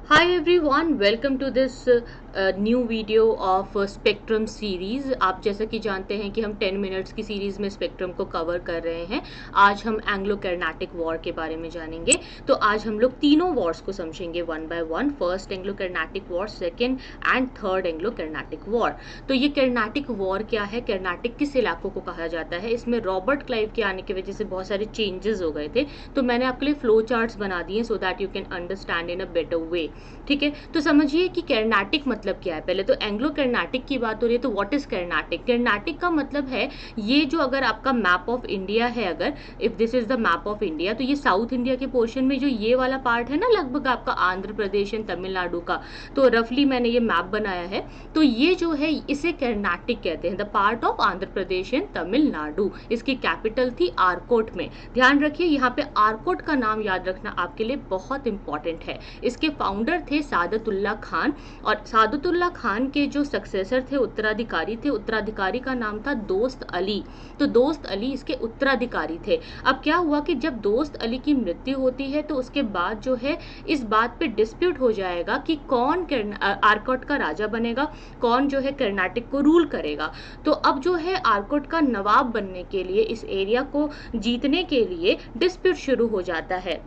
Hi everyone, welcome to this new video of spectrum series. आप जैसा कि जानते हैं कि हम 10 मिनट्स की सीरीज़ में स्पेक्ट्रम को कवर कर रहे हैं। आज हम एंग्लो कर्नाटिक वॉर के बारे में जानेंगे। तो आज हम लोग तीनों वॉर्स को समझेंगे one by one, first Anglo Carnatic war, second and third Anglo Carnatic war. तो ये कर्नाटिक वॉर क्या है, कर्नाटिक किस इलाकों को कहा जाता है, इसमें रॉबर्ट क्लाइव के आने की वजह से बहुत सारे चेंजेस हो गए थे। तो मैंने आपके लिए फ्लो चार्ट्स बना दिए so that you can understand in a better way. ठीक है, तो समझिए कि कर्नाटिक मतलब क्या है। पहले तो एंग्लो कर्नाटिक की बात हो रही है, तो व्हाट इज कर्नाटिक। कर्नाटिक का मतलब है ये जो, अगर आपका मैप ऑफ इंडिया है, अगर if this is the map of India, तो ये साउथ इंडिया के पोर्शन में जो ये वाला पार्ट है ना, लगभग आपका आंध्र प्रदेश एंड तमिलनाडु का, तो रफली मैंने ये मैप बनाया है। तो ये जो है इसे कर्नाटिक कहते हैं, the part of Andhra Pradesh and Tamil Nadu. इसकी कैपिटल थी आरकोट में। ध्यान रखिए, यहाँ पे आरकोट का नाम याद रखना आपके लिए बहुत इंपॉर्टेंट है। इसके फाउंडर थे सादतुल्ला खान, और सादतुल्ला खान के जो सक्सेसर थे, उत्तराधिकारी का नाम था दोस्त अली। तो दोस्त अली इसके उत्तराधिकारी थे। अब क्या हुआ कि जब दोस्त अली की मृत्यु होती है तो उसके बाद जो है इस बात पे डिस्प्यूट हो जाएगा कि कौन आरकोट का राजा बनेगा, कौन जो है कर्नाटक को रूल करेगा। तो अब जो है आरकोट का नवाब बनने के लिए, इस एरिया को जीतने के लिए डिस्प्यूट शुरू हो जाता है।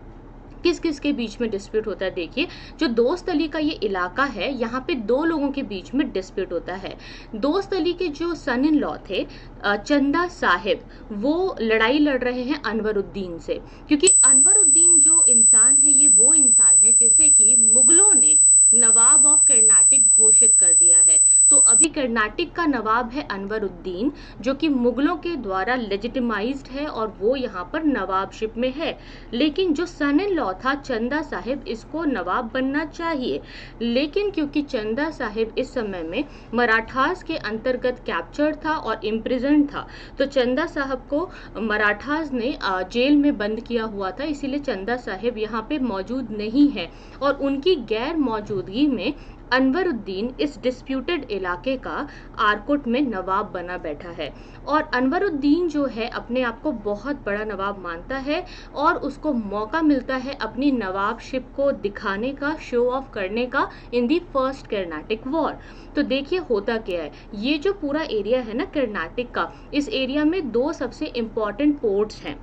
किस किस के बीच में डिस्प्यूट होता है, देखिए। जो दोस्त अली का ये इलाका है, यहाँ पे दो लोगों के बीच में डिस्प्यूट होता है। दोस्त अली के जो सन इन लॉ थे चंदा साहिब, वो लड़ाई लड़ रहे हैं अनवरुद्दीन से, क्योंकि अनवरुद्दीन जो इंसान है, ये वो इंसान है जिसे कि मुगलों ने नवाब ऑफ कर्नाटक घोषित कर दिया है। तो अभी कर्नाटक का नवाब है अनवरुद्दीन, जो कि मुगलों के द्वारा लेजिटिमाइज्ड है और वो यहाँ पर नवाबशिप में है। लेकिन जो सन इन लॉ था चंदा साहिब, इसको नवाब बनना चाहिए, लेकिन क्योंकि चंदा साहिब इस समय में मराठास के अंतर्गत कैप्चर था और इम्प्रिजन था, तो चंदा साहब को मराठास ने जेल में बंद किया हुआ था, इसीलिए चंदा साहिब यहाँ पे मौजूद नहीं है। और उनकी गैर मौजूदगी में अनवरुद्दीन इस डिस्प्यूटेड इलाके का आरकोट में नवाब बना बैठा है। और अनवरुद्दीन जो है अपने आप को बहुत बड़ा नवाब मानता है, और उसको मौका मिलता है अपनी नवाबशिप को दिखाने का, शो ऑफ करने का इन दी फर्स्ट कर्नाटिक वॉर। तो देखिए होता क्या है, ये जो पूरा एरिया है ना कर्नाटक का, इस एरिया में दो सबसे इंपॉर्टेंट पोर्ट्स हैं।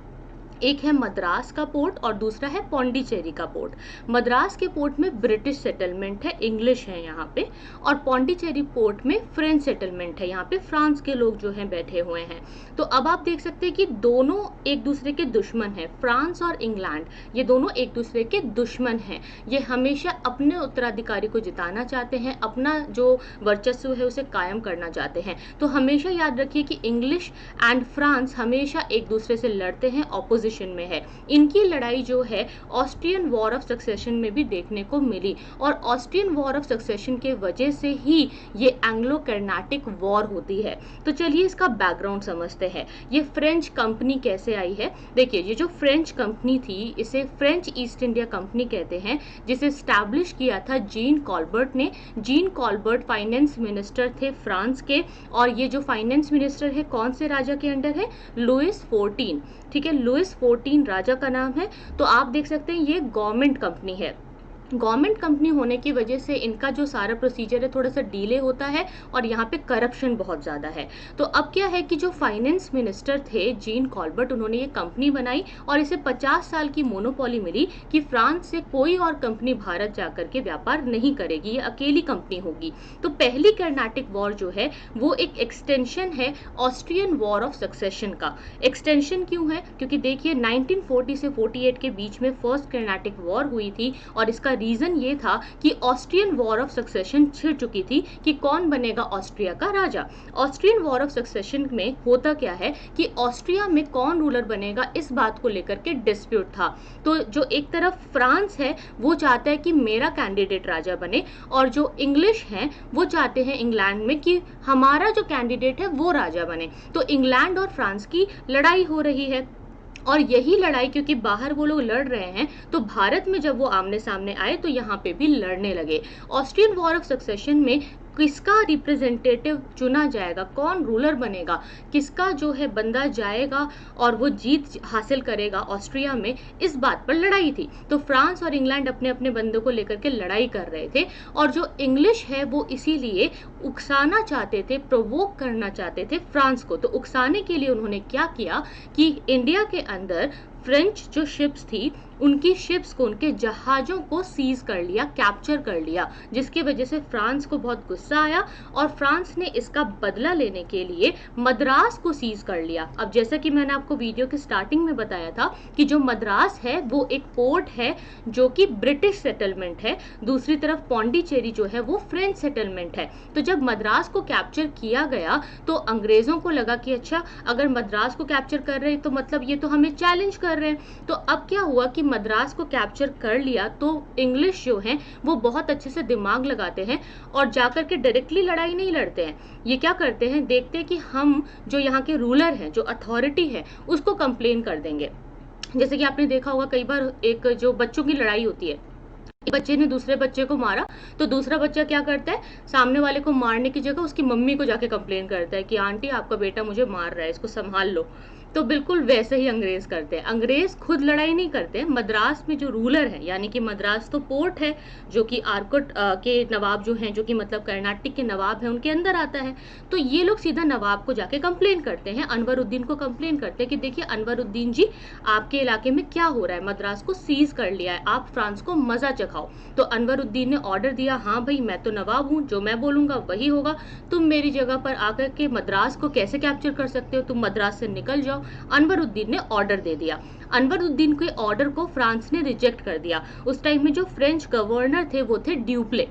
एक है मद्रास का पोर्ट और दूसरा है पौंडीचेरी का पोर्ट। मद्रास के पोर्ट में ब्रिटिश सेटलमेंट है, इंग्लिश है यहाँ पे, और पौंडीचेरी पोर्ट में फ्रेंच सेटलमेंट है, यहाँ पे फ्रांस के लोग जो हैं बैठे हुए हैं। तो अब आप देख सकते हैं कि दोनों एक दूसरे के दुश्मन हैं, फ्रांस और इंग्लैंड, ये दोनों एक दूसरे के दुश्मन हैं। ये हमेशा अपने उत्तराधिकारी को जिताना चाहते हैं, अपना जो वर्चस्व है उसे कायम करना चाहते हैं। तो हमेशा याद रखिए कि इंग्लिश एंड फ्रांस हमेशा एक दूसरे से लड़ते हैं, ऑपोजिशन में है। इनकी लड़ाई जो है ऑस्ट्रियन वॉर ऑफ सक्सेशन में भी देखने को मिली, और ऑस्ट्रियन वॉर ऑफ सक्सेशन के वजह से ही ये एंग्लो कर्नाटिक वॉर होती है। तो चलिए इसका बैकग्राउंड समझते हैं। ये फ्रेंच कंपनी कैसे आई है, देखिए। ये जो फ्रेंच कंपनी थी, इसे फ्रेंच ईस्ट इंडिया कंपनी कहते हैं, जिसे स्टैब्लिश किया था जीन कॉल्बर्ट ने। जीन कॉल्बर्ट फाइनेंस मिनिस्टर थे फ्रांस के, और ये जो फाइनेंस मिनिस्टर है कौन से राजा के अंडर है, लुइस 14। ठीक है, लुइस 14 राजा का नाम है। तो आप देख सकते हैं ये गवर्नमेंट कंपनी है। गवर्नमेंट कंपनी होने की वजह से इनका जो सारा प्रोसीजर है थोड़ा सा डिले होता है, और यहाँ पे करप्शन बहुत ज़्यादा है। तो अब क्या है कि जो फाइनेंस मिनिस्टर थे जीन कॉल्बर्ट, उन्होंने ये कंपनी बनाई और इसे 50 साल की मोनोपोली मिली कि फ्रांस से कोई और कंपनी भारत जाकर के व्यापार नहीं करेगी, ये अकेली कंपनी होगी। तो पहली कर्नाटिक वॉर जो है वो एक एक्सटेंशन है ऑस्ट्रियन वॉर ऑफ सक्सेशन का। एक्सटेंशन क्यों है, क्योंकि देखिए 1940 से 48 के बीच में फर्स्ट कर्नाटिक वॉर हुई थी, और इसका रीजन ये था कि ऑस्ट्रियन वॉर ऑफ सक्सेशन छिड़ चुकी थी कि कौन बनेगा ऑस्ट्रिया का राजा। ऑस्ट्रियन वॉर ऑफ सक्सेशन में होता क्या है कि ऑस्ट्रिया में कौन रूलर बनेगा, इस बात को लेकर के डिस्प्यूट था। तो जो एक तरफ फ्रांस है वो चाहता है कि मेरा कैंडिडेट राजा बने, और जो इंग्लिश हैं वो चाहते हैं इंग्लैंड में कि हमारा जो कैंडिडेट है वो राजा बने। तो इंग्लैंड और फ्रांस की लड़ाई हो रही है, और यही लड़ाई क्योंकि बाहर वो लोग लड़ रहे हैं, तो भारत में जब वो आमने सामने आए तो यहाँ पे भी लड़ने लगे। ऑस्ट्रियन वॉर ऑफ सक्सेशन में किसका रिप्रेजेंटेटिव चुना जाएगा, कौन रूलर बनेगा, किसका जो है बंदा जाएगा और वो जीत हासिल करेगा ऑस्ट्रिया में, इस बात पर लड़ाई थी। तो फ्रांस और इंग्लैंड अपने अपने बंदों को लेकर के लड़ाई कर रहे थे, और जो इंग्लिश है वो इसीलिए उकसाना चाहते थे, प्रोवोक करना चाहते थे फ्रांस को। तो उकसाने के लिए उन्होंने क्या किया कि इंडिया के अंदर फ्रेंच जो शिप्स थी, उनकी शिप्स को, उनके जहाज़ों को सीज कर लिया, कैप्चर कर लिया, जिसकी वजह से फ्रांस को बहुत गुस्सा आया और फ्रांस ने इसका बदला लेने के लिए मद्रास को सीज कर लिया। अब जैसा कि मैंने आपको वीडियो के स्टार्टिंग में बताया था कि जो मद्रास है वो एक पोर्ट है जो कि ब्रिटिश सेटलमेंट है, दूसरी तरफ पौंडीचेरी जो है वो फ्रेंच सेटलमेंट है। तो जब मद्रास को कैप्चर किया गया तो अंग्रेजों को लगा कि अच्छा, अगर मद्रास को कैप्चर कर रहे हैं तो मतलब ये तो हमें चैलेंज कर रहे हैं। तो अब क्या हुआ कि मद्रास को कैप्चर कर लिया तो इंग्लिश जो हैं वो बहुत अच्छे से दिमाग लगाते हैं और जाकर के डायरेक्टली लड़ाई नहीं लड़ते हैं। ये क्या करते हैं, देखते हैं कि हम जो यहाँ के रूलर हैं, जो अथॉरिटी है, उसको कंप्लेन कर देंगे। जैसे कि आपने देखा होगा कई बार एक जो बच्चों की लड़ाई होती है, एक बच्चे ने दूसरे बच्चे को मारा तो दूसरा बच्चा क्या करता है, सामने वाले को मारने की जगह उसकी मम्मी को जाके कंप्लेन करता है कि आंटी आपका बेटा मुझे मार रहा है, इसको संभाल लो। तो बिल्कुल वैसे ही अंग्रेज करते हैं। अंग्रेज खुद लड़ाई नहीं करते, मद्रास में जो रूलर है, यानी कि मद्रास तो पोर्ट है जो कि आर्कोट के नवाब जो हैं, जो कि मतलब कर्नाटक के नवाब हैं, उनके अंदर आता है। तो ये लोग सीधा नवाब को जाके कंप्लेन करते हैं, अनवरुद्दीन को कंप्लेन करते हैं कि देखिए अनवरुद्दीन जी, आपके इलाके में क्या हो रहा है, मद्रास को सीज कर लिया है, आप फ्रांस को मजा चखाओ। तो अनवरुद्दीन ने ऑर्डर दिया, हाँ भाई मैं तो नवाब हूँ, जो मैं बोलूंगा वही होगा, तुम मेरी जगह पर आकर के मद्रास को कैसे कैप्चर कर सकते हो, तुम मद्रास से निकल जाओ। अनवरुद्दीन ने ऑर्डर दे दिया। अनवरुद्दीन के ऑर्डर को फ्रांस ने रिजेक्ट कर दिया। उस टाइम में जो फ्रेंच गवर्नर थे वो थे ड्यूप्ले,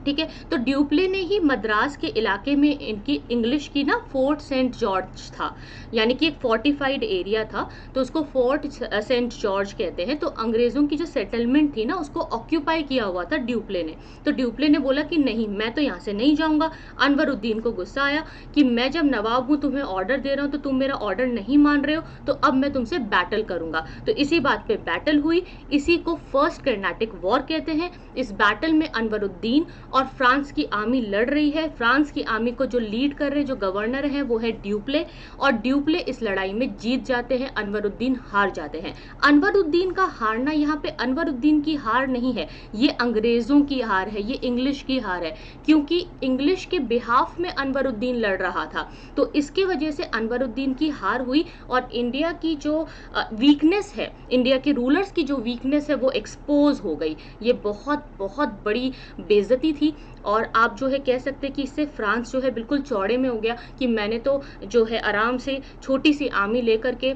ठीक है। तो ड्यूप्ले ने ही मद्रास के इलाके में इनकी इंग्लिश की ना फोर्ट सेंट जॉर्ज था, यानी कि एक फोर्टिफाइड एरिया था, तो उसको फोर्ट सेंट जॉर्ज कहते हैं। तो अंग्रेजों की जो सेटलमेंट थी ना, उसको ऑक्यूपाई किया हुआ था ड्यूप्ले ने। तो ड्यूप्ले ने बोला कि नहीं, मैं तो यहाँ से नहीं जाऊंगा। अनवरुद्दीन को गुस्सा आया कि मैं जब नवाब हूँ, तुम्हें ऑर्डर दे रहा हूँ, तो तुम मेरा ऑर्डर नहीं मान रहे हो, तो अब मैं तुमसे बैटल करूंगा। तो इसी बात पे बैटल हुई, इसी को फर्स्ट कर्नाटिक वॉर कहते हैं। इस बैटल में अनवरुद्दीन और फ्रांस की आर्मी लड़ रही है। फ्रांस की आर्मी को जो लीड कर रहे, जो गवर्नर है, वो है ड्यूप्ले, और ड्यूप्ले इस लड़ाई में जीत जाते हैं, अनवरुद्दीन हार जाते हैं। अनवरुद्दीन का हारना यहाँ पे अनवरुद्दीन की हार नहीं है, ये अंग्रेजों की हार है, ये इंग्लिश की हार है, क्योंकि इंग्लिश के बिहाफ में अनवरुद्दीन लड़ रहा था। तो इसके वजह से अनवरुद्दीन की हार हुई और इंडिया की जो वीकनेस है, इंडिया के रूलर्स की जो वीकनेस है, वो एक्सपोज हो गई। ये बहुत बहुत बड़ी बेइज्जती थी, और आप जो है कह सकते हैं कि इससे फ्रांस जो है बिल्कुल चौड़े में हो गया कि मैंने तो जो है आराम से छोटी सी आर्मी लेकर के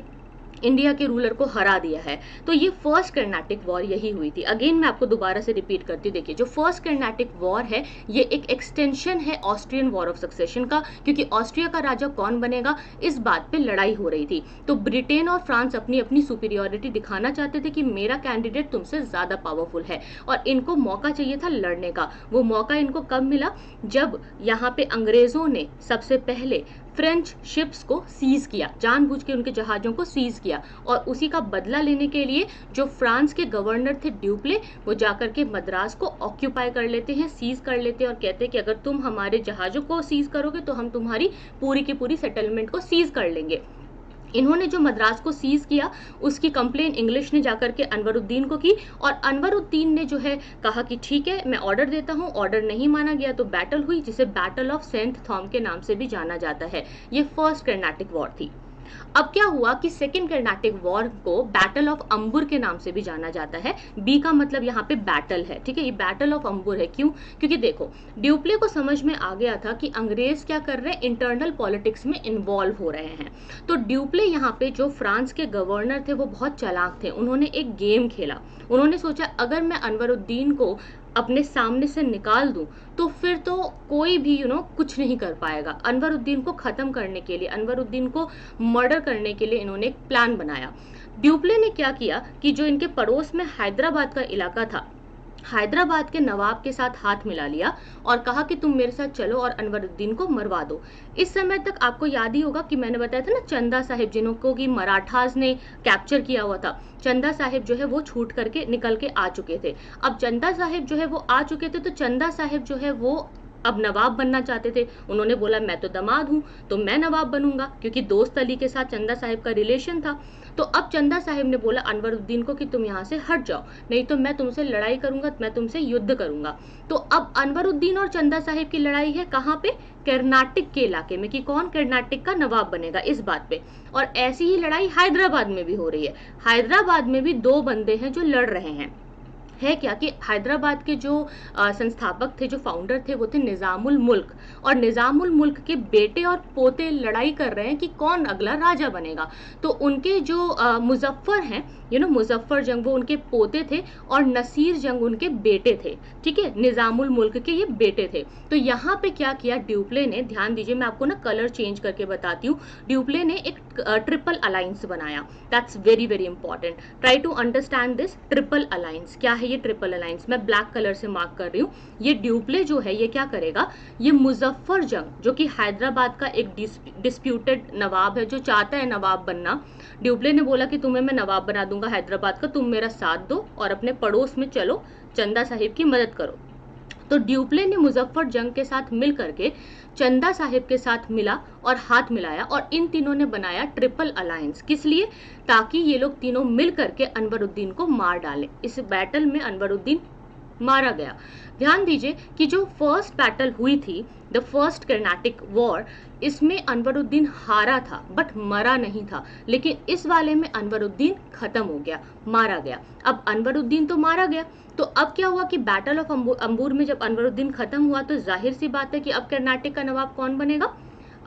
इंडिया के रूलर को हरा दिया है। तो ये फर्स्ट कर्नाटिक वॉर यही हुई थी। अगेन मैं आपको दोबारा से रिपीट करती हूँ, देखिए जो फर्स्ट कर्नाटिक वॉर है ये एक एक्सटेंशन है ऑस्ट्रियन वॉर ऑफ सक्सेशन का, क्योंकि ऑस्ट्रिया का राजा कौन बनेगा इस बात पे लड़ाई हो रही थी। तो ब्रिटेन और फ्रांस अपनी अपनी सुपीरियोरिटी दिखाना चाहते थे कि मेरा कैंडिडेट तुमसे ज्यादा पावरफुल है, और इनको मौका चाहिए था लड़ने का। वो मौका इनको कब मिला, जब यहाँ पे अंग्रेजों ने सबसे पहले फ्रेंच शिप्स को सीज किया, जानबूझ के उनके जहाजों को सीज किया, और उसी का बदला लेने के लिए जो फ्रांस के गवर्नर थे ड्यूप्ले, वो जाकर के मद्रास को ऑक्यूपाई कर लेते हैं, सीज कर लेते हैं, और कहते हैं कि अगर तुम हमारे जहाजों को सीज करोगे तो हम तुम्हारी पूरी की पूरी सेटलमेंट को सीज कर लेंगे। इन्होंने जो मद्रास को सीज किया उसकी कंप्लेन इंग्लिश ने जाकर के अनवरुद्दीन को की, और अनवरुद्दीन ने जो है कहा कि ठीक है मैं ऑर्डर देता हूं। ऑर्डर नहीं माना गया तो बैटल हुई, जिसे बैटल ऑफ सेंट थॉम के नाम से भी जाना जाता है। ये फर्स्ट कर्नाटिक वॉर थी। अब क्या हुआ कि सेकेंड कर्नाटिक वॉर को बैटल ऑफ अंबुर के नाम से भी जाना जाता है। बी का मतलब यहाँ पे बैटल है, ठीक है, ये बैटल ऑफ अंबुर है। क्यों? क्योंकि देखो ड्यूप्ले को समझ में आ गया था कि अंग्रेज क्या कर रहे हैं, इंटरनल पॉलिटिक्स में इन्वॉल्व हो रहे हैं। तो ड्यूप्ले यहाँ पे जो फ्रांस के गवर्नर थे वो बहुत चालाक थे, उन्होंने एक गेम खेला। उन्होंने सोचा अगर मैं अनवरुद्दीन को अपने सामने से निकाल दूं तो फिर तो कोई भी कुछ नहीं कर पाएगा। अनवरुद्दीन को खत्म करने के लिए, अनवरुद्दीन को मर्डर करने के लिए इन्होंने एक प्लान बनाया। ड्यूप्ले ने क्या किया कि जो इनके पड़ोस में हैदराबाद का इलाका था, हैदराबाद के नवाब के साथ हाथ मिला लिया और कहा कि तुम मेरे साथ चलो और अनवरुद्दीन को मरवा दो। इस समय तक आपको याद ही होगा कि मैंने बताया था ना, चंदा साहिब जिनको कि मराठास ने कैप्चर किया हुआ था, चंदा साहिब जो है वो छूट करके निकल के आ चुके थे। अब चंदा साहिब जो है वो आ चुके थे, तो चंदा साहिब जो है वो अब नवाब बनना चाहते थे। उन्होंने बोला मैं तो दामाद हूँ तो मैं नवाब बनूंगा, क्योंकि दोस्त अली के साथ चंदा साहिब का रिलेशन था। तो अब चंदा साहिब ने बोला अनवरुद्दीन को कि तुम यहाँ से हट जाओ, नहीं तो मैं तुमसे लड़ाई करूंगा, मैं तुमसे युद्ध करूंगा। तो अब अनवरुद्दीन और चंदा साहिब की लड़ाई है कहाँ पे? कर्नाटक के इलाके में, कि कौन कर्नाटक का नवाब बनेगा, इस बात पे। और ऐसी ही लड़ाई हैदराबाद में भी हो रही है। हैदराबाद में भी दो बंदे हैं जो लड़ रहे हैं। है क्या कि हैदराबाद के जो संस्थापक थे, जो फाउंडर थे, वो थे निज़ामुल मुल्क, और निज़ामुल मुल्क के बेटे और पोते लड़ाई कर रहे हैं कि कौन अगला राजा बनेगा। तो उनके जो मुजफ्फर हैं, मुजफ्फर जंग, वो उनके पोते थे, और नसीर जंग उनके बेटे थे। ठीक है, निज़ामुल मुल्क के ये बेटे थे। तो यहाँ पे क्या किया ड्यूप्ले ने, ध्यान दीजिए, मैं आपको ना कलर चेंज करके बताती हूँ। ड्यूप्ले ने एक ट्रिपल अलायंस बनाया। That's very very important. Try to understand this triple alliance. क्या है ये ट्रिपल अलायंस? मैं ब्लैक कलर से मार्क कर रही हूँ। ये ड्यूप्ले जो है ये क्या करेगा, ये मुजफ्फर जंग, जो कि हैदराबाद का एक डिस्प्यूटेड नवाब है, जो चाहता है नवाब बनना, ड्यूप्ले ने बोला कि तुम्हें मैं नवाब बना दूंगा हैदराबाद का, तुम मेरा साथ दो और अपने पड़ोस में चलो, चंदा साहिब की मदद करो। तो ड्यूप्ले ने मुजफ्फर जंग के साथ मिल करके चंदा साहिब के साथ मिला और हाथ मिलाया, और इन तीनों ने बनाया ट्रिपल अलायंस। किस लिए? ताकि ये लोग तीनों मिल करके अनवरुद्दीन को मार डालें। इस बैटल में अनवरुद्दीन मारा गया। ध्यान दीजिए कि जो फर्स्ट बैटल हुई थी, द फर्स्ट कर्नाटिक वॉर, इसमें अनवरुद्दीन हारा था बट मरा नहीं था। लेकिन इस वाले में अनवरुद्दीन खत्म हो गया, मारा गया। अब अनवरुद्दीन तो मारा गया, तो अब क्या हुआ कि बैटल ऑफ अंबूर में जब अनवरुद्दीन खत्म हुआ, तो जाहिर सी बात है कि अब कर्नाटक का नवाब कौन बनेगा?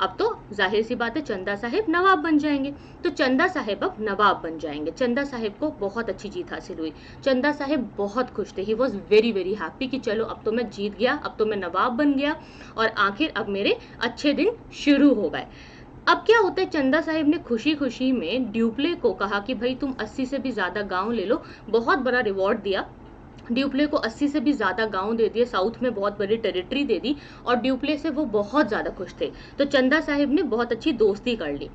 अब तो जाहिर सी बात है चंदा साहिब नवाब बन जाएंगे। तो चंदा साहिब अब नवाब बन जाएंगे। चंदा साहिब को बहुत अच्छी जीत हासिल हुई। चंदा साहिब बहुत खुश थे। He was very very happy कि चलो अब तो मैं जीत गया, अब तो मैं नवाब बन गया, और आखिर अब मेरे अच्छे दिन शुरू हो गए। अब क्या होता है, चंदा साहिब ने खुशी खुशी में ड्यूप्ले को कहा कि भाई तुम 80 से भी ज्यादा गांव ले लो, बहुत बड़ा रिवॉर्ड दिया। ड्यूप्ले को 80 से भी ज्यादा गांव दे दिए, साउथ में बहुत बड़ी टेरिटरी दे दी, और ड्यूप्ले से वो बहुत ज्यादा खुश थे। तो चंदा साहिब ने बहुत अच्छी दोस्ती कर ली।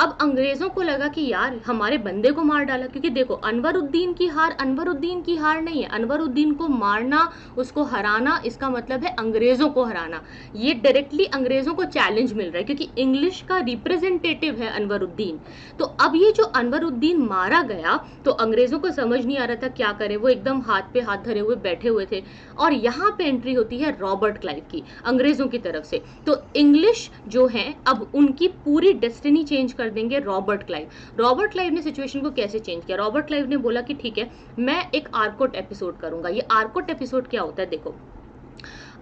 अब अंग्रेजों को लगा कि यार हमारे बंदे को मार डाला, क्योंकि देखो अनवरुद्दीन की हार नहीं है। अनवरुद्दीन को मारना, उसको हराना, इसका मतलब है अंग्रेजों को हराना। ये डायरेक्टली अंग्रेजों को चैलेंज मिल रहा है, क्योंकि इंग्लिश का रिप्रेजेंटेटिव है अनवरुद्दीन। तो अब ये जो अनवरुद्दीन मारा गया, तो अंग्रेजों को समझ नहीं आ रहा था क्या करे, वो एकदम हाथ पे हाथ धरे हुए बैठे हुए थे। और यहाँ पे एंट्री होती है रॉबर्ट क्लाइव की, अंग्रेजों की तरफ से। तो इंग्लिश जो है अब उनकी पूरी डेस्टिनी चेंज कर देंगे रॉबर्ट क्लाइव। रॉबर्ट क्लाइव ने सिचुएशन को कैसे चेंज किया? रॉबर्ट क्लाइव ने बोला कि ठीक है, मैं एक आर्कोट एपिसोड करूंगा। ये आर्कोट एपिसोड क्या होता है? देखो,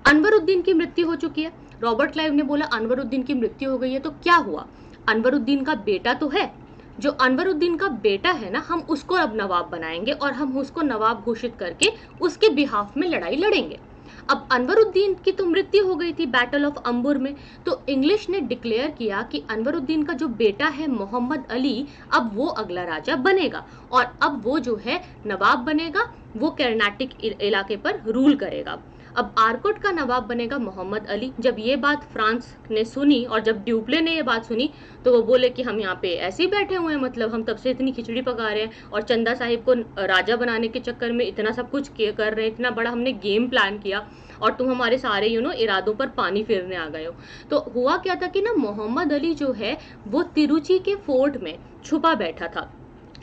अनवरुद्दीन की मृत्यु हो चुकी है। रॉबर्ट क्लाइव ने बोला अनवरुद्दीन की मृत्यु हो गई है, तो क्या हुआ? अनवरुद्दीन का बेटा तो है, जो अनवरुद्दीन का बेटा है ना, हम उसको अब नवाब बनाएंगे, और हम उसको नवाब घोषित करके उसके बिहाफ में लड़ाई लड़ेंगे। अब अनवरुद्दीन की तो मृत्यु हो गई थी बैटल ऑफ अंबुर में, तो इंग्लिश ने डिक्लेयर किया कि अनवरुद्दीन का जो बेटा है मोहम्मद अली, अब वो अगला राजा बनेगा, और अब वो जो है नवाब बनेगा, वो कर्नाटक इलाके पर रूल करेगा। अब आर्कोट का नवाब बनेगा मोहम्मद अली। जब ये बात फ्रांस ने सुनी, और जब ड्यूप्ले ने ये बात सुनी, तो वो बोले कि हम यहाँ पे ऐसे ही बैठे हुए हैं, मतलब हम तब से इतनी खिचड़ी पका रहे हैं, और चंदा साहिब को राजा बनाने के चक्कर में इतना सब कुछ कर रहे हैं, इतना बड़ा हमने गेम प्लान किया, और तुम हमारे सारे इरादों पर पानी फेरने आ गए हो। तो हुआ क्या था कि ना, मोहम्मद अली जो है वो तिरुचि के फोर्ट में छुपा बैठा था,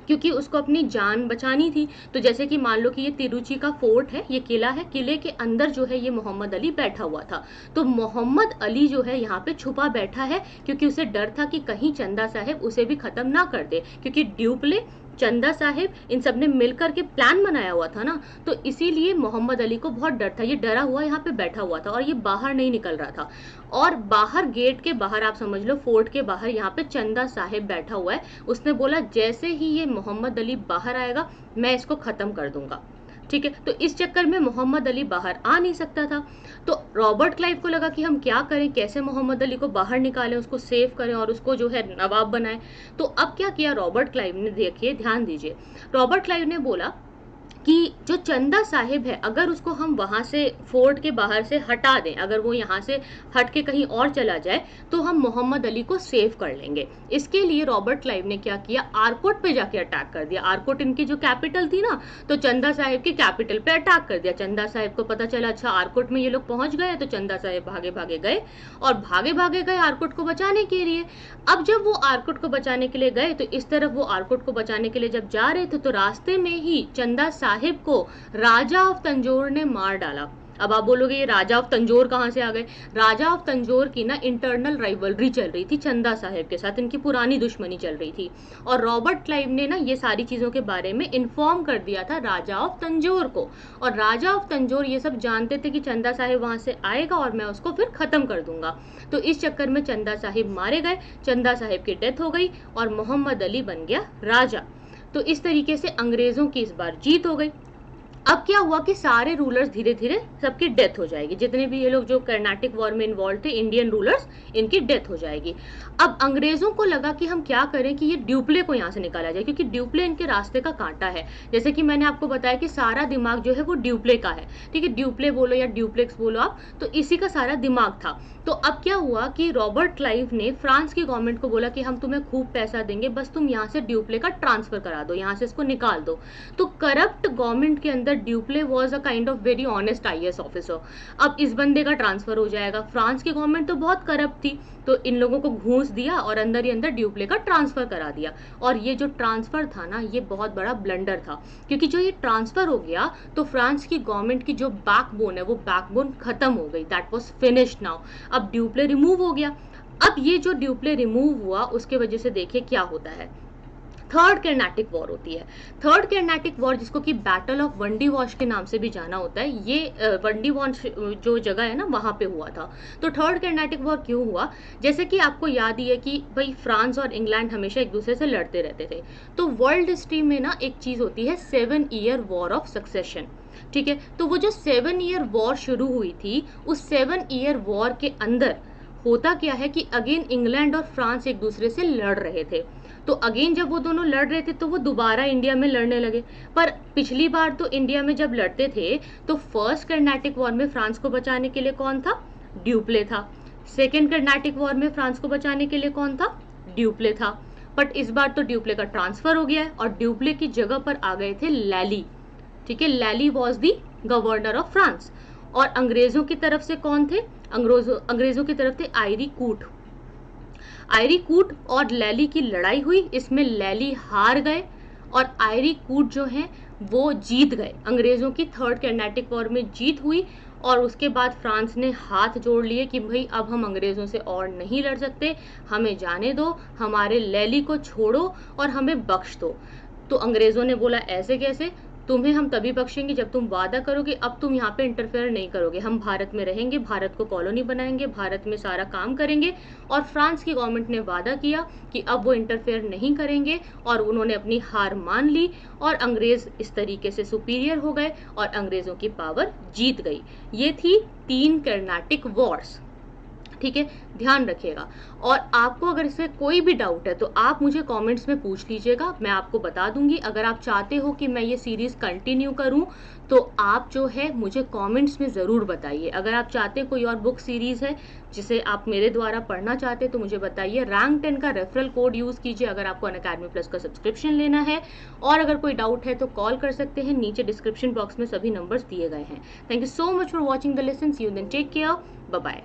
क्योंकि उसको अपनी जान बचानी थी। तो जैसे कि मान लो कि ये तिरुचि का फोर्ट है, ये किला है, किले के अंदर जो है ये मोहम्मद अली बैठा हुआ था। तो मोहम्मद अली जो है यहाँ पे छुपा बैठा है, क्योंकि उसे डर था कि कहीं चंदा साहिब उसे भी खत्म ना कर दे, क्योंकि ड्यूप्ले, चंदा साहिब, इन सब ने मिलकर के प्लान बनाया हुआ था ना। तो इसीलिए मोहम्मद अली को बहुत डर था, ये डरा हुआ यहाँ पे बैठा हुआ था, और ये बाहर नहीं निकल रहा था। और बाहर, गेट के बाहर, आप समझ लो फोर्ट के बाहर, यहाँ पे चंदा साहिब बैठा हुआ है। उसने बोला जैसे ही ये मोहम्मद अली बाहर आएगा, मैं इसको खत्म कर दूंगा। ठीक है, तो इस चक्कर में मोहम्मद अली बाहर आ नहीं सकता था। तो रॉबर्ट क्लाइव को लगा कि हम क्या करें, कैसे मोहम्मद अली को बाहर निकालें, उसको सेव करें, और उसको जो है नवाब बनाएं। तो अब क्या किया रॉबर्ट क्लाइव ने, देखिए ध्यान दीजिए, रॉबर्ट क्लाइव ने बोला कि जो चंदा साहिब है, अगर उसको हम वहाँ से फोर्ट के बाहर से हटा दें, अगर वो यहाँ से हट के कहीं और चला जाए, तो हम मोहम्मद अली को सेव कर लेंगे। इसके लिए रॉबर्ट क्लाइव ने क्या किया, आरकोट पे जाके अटैक कर दिया। आरकोट इनकी जो कैपिटल थी ना, तो चंदा साहिब की कैपिटल पे अटैक कर दिया। चंदा साहिब को पता चला अच्छा आरकोट में ये लोग पहुंच गए, तो चंदा साहिब भागे भागे गए और भागे भागे गए आरकोट को बचाने के लिए। अब जब वो आरकोट को बचाने के लिए गए, तो इस तरफ वो आरकोट को बचाने के लिए जब जा रहे थे, तो रास्ते में ही चंदा साहिब को राजा ऑफ तंजौर ने मार डाला। अब आप बोलोगे ये राजा ऑफ तंजौर कहाँ से आ गए? राजा ऑफ तंजौर की ना इंटरनल राइवलरी चल रही थी चंदा साहिब के साथ, इनकी पुरानी दुश्मनी चल रही थी, और रॉबर्ट क्लाइव ने ना ये सारी चीजों के बारे में इन्फॉर्म कर दिया था राजा ऑफ तंजौर को। और राजा ऑफ तंजौर ये सब जानते थे कि चंदा साहिब वहां से आएगा और मैं उसको फिर खत्म कर दूंगा। तो इस चक्कर में चंदा साहिब मारे गए, चंदा साहिब की डेथ हो गई और मोहम्मद अली बन गया राजा। तो इस तरीके से अंग्रेजों की इस बार जीत हो गई। अब क्या हुआ कि सारे रूलर्स धीरे धीरे सबकी डेथ हो जाएगी, जितने भी ये लोग जो कर्नाटिक वॉर में इन्वॉल्व थे इंडियन रूलर्स, इनकी डेथ हो जाएगी। अब अंग्रेजों को लगा कि हम क्या करें कि ये ड्यूप्ले को यहाँ से निकाला जाए, क्योंकि ड्यूप्ले इनके रास्ते का कांटा है। जैसे कि मैंने आपको बताया कि सारा दिमाग जो है वो ड्यूप्ले का है, ठीक है, ड्यूप्ले बोलो या ड्यूप्लेक्स बोलो आप, तो इसी का सारा दिमाग था। तो अब क्या हुआ कि रॉबर्ट क्लाइव ने फ्रांस की गवर्नमेंट को बोला कि हम तुम्हें खूब पैसा देंगे, बस तुम यहाँ से ड्यूप्ले का ट्रांसफर करा दो, यहाँ से इसको निकाल दो। तो करप्ट गवर्नमेंट के अंदर duplex was a kind of very honest IAS officer. अब इस बंदे का ट्रांसफर हो जाएगा। फ्रांस की गवर्नमेंट तो बहुत करप्ट थी, तो इन लोगों को घूस दिया और अंदर ही अंदर ड्यूप्ले का ट्रांसफर करा दिया। और ये जो ट्रांसफर था ना, ये बहुत बड़ा ब्लंडर था, क्योंकि जो ये ट्रांसफर हो गया तो फ्रांस की गवर्नमेंट की जो बैकबोन है वो बैकबोन खत्म हो गई, दैट वाज फिनिश्ड नाउ। अब ड्यूप्ले रिमूव हो गया। अब ये जो ड्यूप्ले रिमूव हुआ उसके वजह से देखिए क्या होता है, थर्ड कर्नाटिक वॉर होती है। थर्ड कर्नाटिक वॉर, जिसको कि बैटल ऑफ वंडी वॉश के नाम से भी जाना होता है, ये वंडी वॉश जो जगह है ना वहां पे हुआ था। तो थर्ड कर्नाटिक वॉर क्यों हुआ? जैसे कि आपको याद ही है कि भाई फ्रांस और इंग्लैंड हमेशा एक दूसरे से लड़ते रहते थे। तो वर्ल्ड हिस्ट्री में ना एक चीज होती है 7 ईयर वॉर ऑफ सक्सेशन, ठीक है। तो वो जो 7 ईयर वॉर शुरू हुई थी, उस 7 ईयर वॉर के अंदर होता क्या है कि अगेन इंग्लैंड और फ्रांस एक दूसरे से लड़ रहे थे। तो अगेन जब वो दोनों लड़ रहे थे तो वो दोबारा इंडिया में लड़ने लगे। पर पिछली बार तो इंडिया में जब लड़ते थे तो फर्स्ट कर्नाटिक वॉर में फ्रांस को बचाने के लिए कौन था? ड्यूप्ले था। सेकेंड कर्नाटिक वॉर में फ्रांस को बचाने के लिए कौन था? ड्यूप्ले था। बट इस बार तो ड्यूप्ले का ट्रांसफर हो गया है और ड्यूप्ले की जगह पर आ गए थे लैली, ठीक है। लैली was the governor of France. और अंग्रेजों की तरफ से कौन थे? अंग्रेजों की तरफ थे आयरी कूट। आयरी कूट और लैली की लड़ाई हुई, इसमें लैली हार गए और आयरी कूट जो है वो जीत गए। अंग्रेजों की थर्ड कर्नाटिक वॉर में जीत हुई और उसके बाद फ्रांस ने हाथ जोड़ लिए कि भाई अब हम अंग्रेजों से और नहीं लड़ सकते, हमें जाने दो, हमारे लैली को छोड़ो और हमें बख्श दो। तो अंग्रेजों ने बोला ऐसे कैसे, तुम्हें हम तभी बख्शेंगे जब तुम वादा करोगे अब तुम यहाँ पे इंटरफेयर नहीं करोगे, हम भारत में रहेंगे, भारत को कॉलोनी बनाएंगे, भारत में सारा काम करेंगे। और फ्रांस की गवर्नमेंट ने वादा किया कि अब वो इंटरफेयर नहीं करेंगे और उन्होंने अपनी हार मान ली और अंग्रेज इस तरीके से सुपीरियर हो गए और अंग्रेजों की पावर जीत गई। ये थी 3 कर्नाटिक वॉर्स, ठीक है, ध्यान रखिएगा। और आपको अगर इसमें कोई भी डाउट है तो आप मुझे कमेंट्स में पूछ लीजिएगा, मैं आपको बता दूंगी। अगर आप चाहते हो कि मैं ये सीरीज कंटिन्यू करूं तो आप जो है मुझे कमेंट्स में ज़रूर बताइए। अगर आप चाहते कोई और बुक सीरीज़ है जिसे आप मेरे द्वारा पढ़ना चाहते तो मुझे बताइए। रैंक 10 का रेफरल कोड यूज़ कीजिए अगर आपको अनअकैडमी प्लस का सब्सक्रिप्शन लेना है। और अगर कोई डाउट है तो कॉल कर सकते हैं, नीचे डिस्क्रिप्शन बॉक्स में सभी नंबर्स दिए गए हैं। Thank you so much for watching the lesson. See you then, take care, bye bye.